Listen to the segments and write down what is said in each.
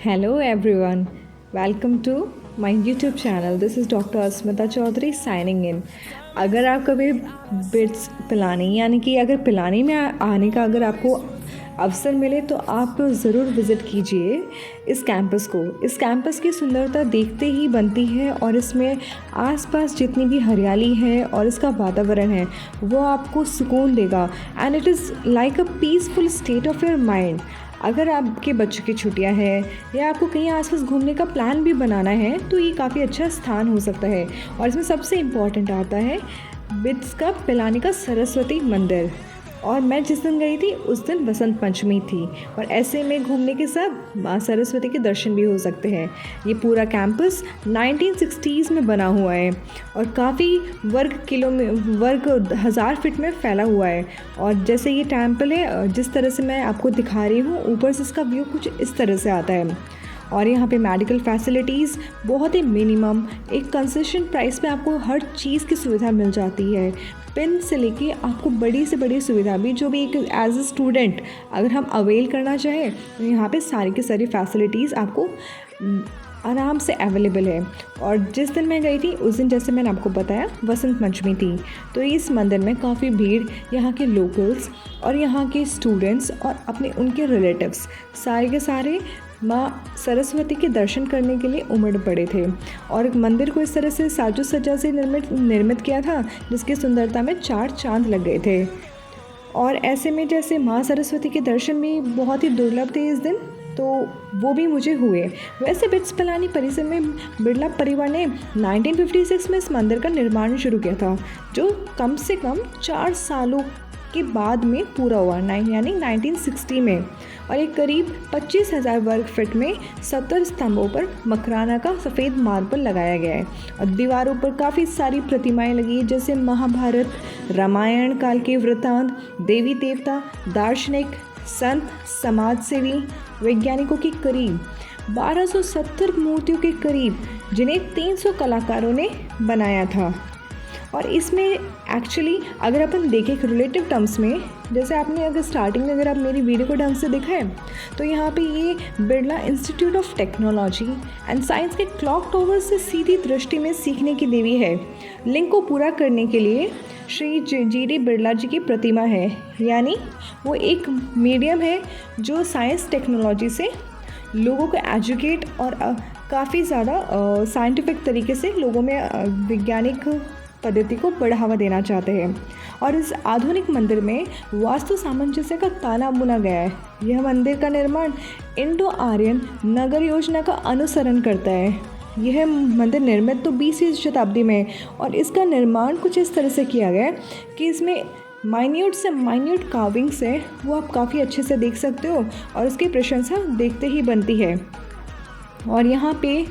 Hello everyone, welcome to my YouTube channel. This is Dr. Asmita Chaudhary signing in. अगर आप कभी bits Pilani यानी कि अगर पिलानी में आने का अगर आपको अवसर मिले तो आप ज़रूर विज़िट कीजिए इस कैंपस को। इस कैंपस की सुंदरता देखते ही बनती है और इसमें आसपास जितनी भी हरियाली है और इसका वातावरण है वो आपको सुकून देगा and it is like a peaceful state of your mind. अगर आपके बच्चों की छुट्टियां हैं या आपको कहीं आसपास घूमने का प्लान भी बनाना है तो ये काफ़ी अच्छा स्थान हो सकता है। और इसमें सबसे इम्पॉर्टेंट आता है बिट्स का पिलानी का सरस्वती मंदिर। और मैं जिस दिन गई थी उस दिन वसंत पंचमी थी और ऐसे में घूमने के साथ माँ सरस्वती के दर्शन भी हो सकते हैं। ये पूरा कैंपस 1960s में बना हुआ है और काफ़ी वर्ग हज़ार फीट में फैला हुआ है। और जैसे ये टेम्पल है जिस तरह से मैं आपको दिखा रही हूँ ऊपर से इसका व्यू कुछ इस तरह से आता है। और यहाँ पे मेडिकल फैसिलिटीज़ बहुत ही मिनिमम एक कंसेशन प्राइस पे आपको हर चीज़ की सुविधा मिल जाती है। पेन से लेके आपको बड़ी से बड़ी सुविधा भी जो भी एक एज ए स्टूडेंट अगर हम अवेल करना चाहें तो यहाँ पे सारी की सारी फैसिलिटीज़ आपको आराम से अवेलेबल है। और जिस दिन मैं गई थी उस दिन जैसे मैंने आपको बताया वसंत पंचमी थी तो इस मंदिर में काफ़ी भीड़ यहाँ के लोकल्स और यहाँ के स्टूडेंट्स और अपने उनके रिलेटिव्स सारे के सारे माँ सरस्वती के दर्शन करने के लिए उमड़ पड़े थे। और मंदिर को इस तरह से साजो सज्जा से निर्मित किया था जिसकी सुंदरता में 4 चांद लग गए थे। और ऐसे में जैसे माँ सरस्वती के दर्शन भी बहुत ही दुर्लभ थे इस दिन तो वो भी मुझे हुए। वैसे बिट्स पिलानी परिसर में बिरला परिवार ने 1956 में इस मंदिर का निर्माण शुरू किया था जो कम से कम 4 सालों के बाद में पूरा हुआ यानी 1960 में। और एक करीब 25,000 वर्ग फीट में 70 स्तंभों पर मकराना का सफ़ेद मार्बल लगाया गया है। और दीवारों पर काफ़ी सारी प्रतिमाएं लगी जैसे महाभारत रामायण काल के वृत्तांत, देवी देवता, दार्शनिक, संत, समाजसेवी, वैज्ञानिकों की करीब 1270 मूर्तियों के करीब जिन्हें 300 कलाकारों ने बनाया था। और इसमें एक्चुअली अगर अपन देखें एक रिलेटिव टर्म्स में जैसे आपने अगर स्टार्टिंग में अगर आप मेरी वीडियो को ढंग से देखा है तो यहाँ पे ये Birla institute of technology and science के क्लॉक टावर से सीधी दृष्टि में सीखने की देवी है। लिंक को पूरा करने के लिए श्री जी.डी. बिरला जी की प्रतिमा है यानी वो एक मीडियम है जो साइंस टेक्नोलॉजी से लोगों को एजुकेट और काफ़ी ज़्यादा साइंटिफिक तरीके से लोगों में वैज्ञानिक पद्धति को बढ़ावा देना चाहते हैं। और इस आधुनिक मंदिर में वास्तु सामंजस्य का ताना बुना गया है। यह मंदिर का निर्माण इंडो आर्यन नगर योजना का अनुसरण करता है। यह मंदिर निर्मित तो 20वीं शताब्दी में है और इसका निर्माण कुछ इस तरह से किया गया है कि इसमें माइन्यूट से माइन्यूट कार्विंग्स है वो आप काफ़ी अच्छे से देख सकते हो और उसकी प्रशंसा देखते ही बनती है। और यहाँ पे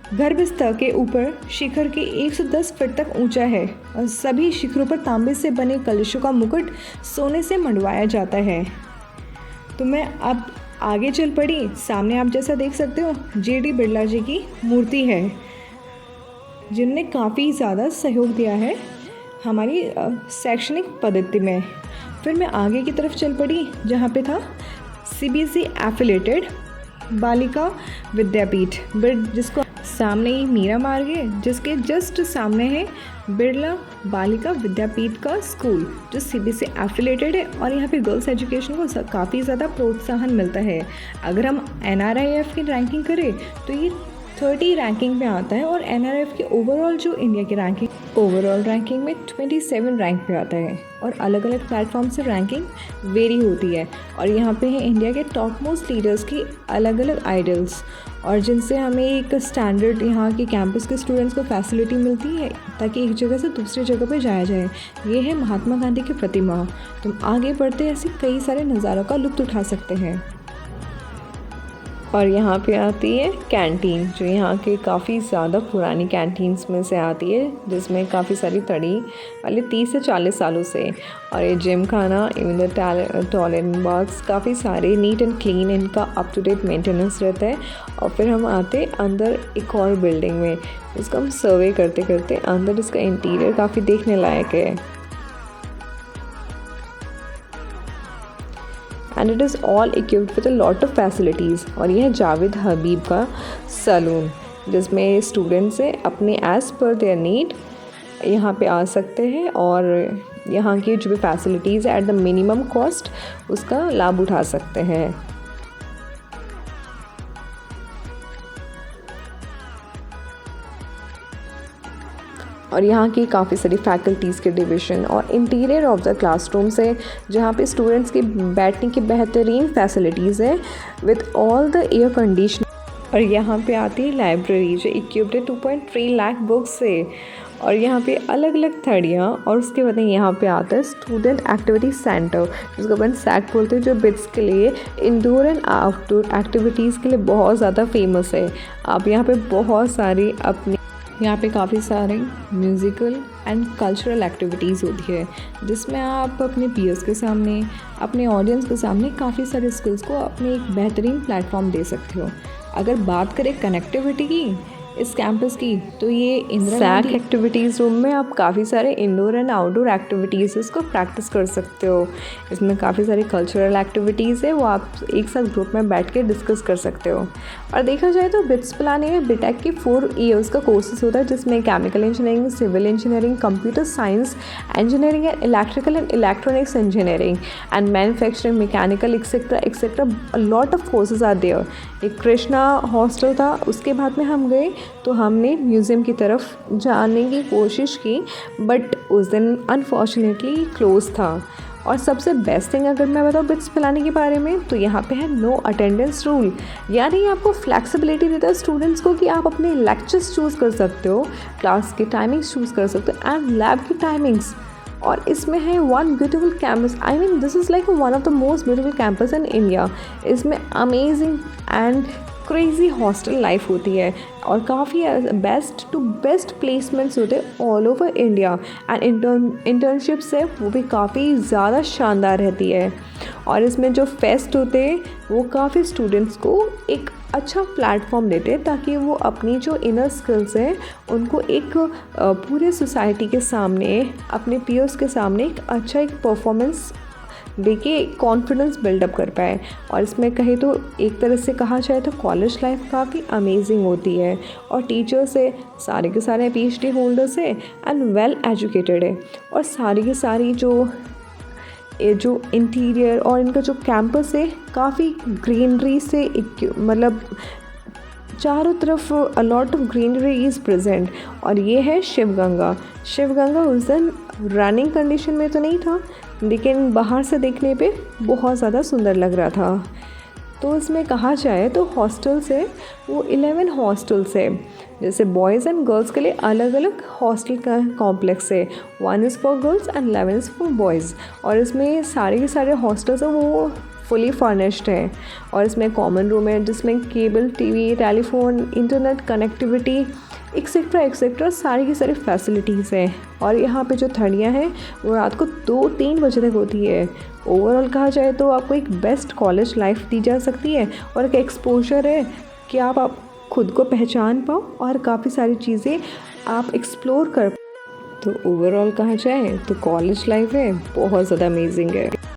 गर्भस्थ के ऊपर शिखर के 110 फीट तक ऊंचा है और सभी शिखरों पर तांबे से बने कलशों का मुकुट सोने से मंडवाया जाता है। तो मैं अब आगे चल पड़ी। सामने आप जैसा देख सकते हो जी.डी. बिरला जी की मूर्ति है जिनने काफ़ी ज़्यादा सहयोग दिया है हमारी शैक्षणिक पद्धति में। फिर मैं आगे की तरफ चल पड़ी जहाँ पे था CBSE एफिलेटेड बालिका विद्यापीठ जिसको सामने ही मीरा मार्ग है जिसके जस्ट सामने है बिरला बालिका विद्यापीठ का स्कूल जो CBSE एफिलेटेड है। और यहाँ पे गर्ल्स एजुकेशन को काफ़ी ज़्यादा प्रोत्साहन मिलता है। अगर हम NRIF की रैंकिंग करें तो ये 30 रैंकिंग में आता है और NRIF की ओवरऑल जो इंडिया की रैंकिंग में 27 रैंक पे आता है। और अलग अलग प्लेटफॉर्म से रैंकिंग वेरी होती है। और यहाँ पे है इंडिया के टॉप मोस्ट लीडर्स की अलग अलग आइडल्स और जिनसे हमें एक स्टैंडर्ड यहाँ के कैंपस के स्टूडेंट्स को फैसिलिटी मिलती है ताकि एक जगह से दूसरी जगह पे जाया जाए। ये है महात्मा गांधी की प्रतिमा। तुम आगे बढ़ते ऐसे कई सारे नज़ारों का लुत्फ़ उठा सकते हैं। और यहाँ पे आती है कैंटीन जो यहाँ के काफ़ी ज़्यादा पुरानी कैंटीन्स में से आती है जिसमें काफ़ी सारी तड़ी वाले 30 से 40 सालों से। और ये जिम खाना इवन द टॉयलेट बॉक्स काफ़ी सारे नीट एंड क्लीन इनका अप टू डेट मेंटेनेंस रहता है। और फिर हम आते अंदर एक और बिल्डिंग में जिसको हम सर्वे करते करते अंदर इसका इंटीरियर काफ़ी देखने लायक है। And it is all equipped with a lot of facilities. और यह है जावेद हबीब का सैलून, जिसमें स्टूडेंट्स से अपने एज़ पर देयर नीड यहाँ पे आ सकते हैं और यहाँ की जो भी फैसिलिटीज़ है एट द मिनिमम कॉस्ट उसका लाभ उठा सकते हैं। और यहाँ की काफ़ी सारी फैकल्टीज़ के डिवीज़न और इंटीरियर ऑफ द क्लासरूम्स है, जहाँ पे स्टूडेंट्स की बैठने की बेहतरीन फैसिलिटीज़ है with all the air condition. और यहाँ पे आती है लाइब्रेरी जो इक्विप्ड है 2.3 लाख बुक्स से। और यहाँ पे अलग अलग थड़ियाँ, और उसके बाद यहाँ पे आता है स्टूडेंट एक्टिविटी सेंटर, जिसको अपन सैक बोलते हैं, जो बिट्स के लिए इंडोर एंड आउटडोर एक्टिविटीज़ के लिए बहुत ज़्यादा फेमस है। आप यहाँ पे बहुत सारी अपनी यहाँ पे काफ़ी सारे म्यूज़िकल एंड कल्चरल एक्टिविटीज़ होती है, जिसमें आप अपने पीयर्स के सामने, अपने ऑडियंस के सामने काफ़ी सारे स्किल्स को अपने एक बेहतरीन प्लेटफॉर्म दे सकते हो। अगर बात करें कनेक्टिविटी की इस कैंपस की, तो ये इंदिरा गांधी एक्टिविटीज़ रूम में आप काफ़ी सारे इंडोर एंड आउटडोर एक्टिविटीज़ को प्रैक्टिस कर सकते हो। इसमें काफ़ी सारी कल्चरल एक्टिविटीज़ है, वो आप एक साथ ग्रुप में बैठ के डिस्कस कर सकते हो। और देखा जाए तो बिट्स पिलानी में बीटेक की 4 ईयर्स का कोर्सेज होता है, जिसमें chemical engineering, civil engineering, computer science engineering and electrical and electronics engineering and manufacturing, mechanical etcetera etcetera, lot of courses are there. एक कृष्णा हॉस्टल था, उसके बाद में हम गए तो हमने म्यूज़ियम की तरफ जाने की कोशिश की, बट उस दिन अनफॉर्चुनेटली क्लोज था। और सबसे बेस्ट थिंग अगर मैं बताऊँ बिट्स पिलाने के बारे में, तो यहाँ पे है नो अटेंडेंस रूल, यानी आपको फ्लेक्सिबिलिटी देता है स्टूडेंट्स को कि आप अपने लेक्चर्स चूज़ कर सकते हो, क्लास की टाइमिंग्स चूज़ कर सकते हो एंड लैब की टाइमिंग्स। और इसमें है one beautiful campus, I mean this is like one of the most beautiful campus in India. इसमें amazing and crazy hostel life होती है और काफ़ी बेस्ट टू बेस्ट प्लेसमेंट्स होते हैं all over India and internships है वो भी काफ़ी ज़्यादा शानदार रहती है। और इसमें जो फेस्ट होते हैं वो काफ़ी स्टूडेंट्स को एक अच्छा प्लेटफॉर्म देते हैं, ताकि वो अपनी जो इनर स्किल्स हैं उनको एक पूरे सोसाइटी के सामने, अपने पीयर्स के सामने एक अच्छा एक परफॉर्मेंस देके कॉन्फिडेंस बिल्डअप कर पाए। और इसमें कहे तो एक तरह से कहा जाए तो कॉलेज लाइफ काफ़ी अमेजिंग होती है और टीचर्स है सारे के सारे PhD होल्डर्स है एंड वेल एजुकेटेड है। और सारी की सारी जो इंटीरियर और इनका जो कैंपस है काफ़ी ग्रीनरी से मतलब चारों तरफ a lot of greenery is present. और ये है शिवगंगा। शिवगंगा उस दिन रनिंग कंडीशन में तो नहीं था, लेकिन बाहर से देखने पे बहुत ज़्यादा सुंदर लग रहा था। तो इसमें कहा जाए तो हॉस्टल्स है वो 11 हॉस्टल्स है, जैसे बॉयज़ एंड गर्ल्स के लिए अलग अलग हॉस्टल का कॉम्प्लेक्स है, 1 is for girls and 11 is for boys. और इसमें सारे के सारे हॉस्टल्स हैं वो फुली फर्निश्ड है। और इसमें कॉमन रूम है जिसमें cable TV, telephone, internet connectivity etcetera etcetera सारी की सारी फैसिलिटीज़ हैं। और यहाँ पे जो थड़ियाँ हैं वो रात को 2-3 बजे तक होती है। ओवरऑल कहा जाए तो आपको एक बेस्ट कॉलेज लाइफ दी जा सकती है और एक एक्सपोजर है कि आप खुद को पहचान पाओ और काफ़ी सारी चीज़ें आप एक्सप्लोर कर। तो ओवरऑल कहा जाए तो कॉलेज लाइफ है बहुत ज़्यादा अमेजिंग है।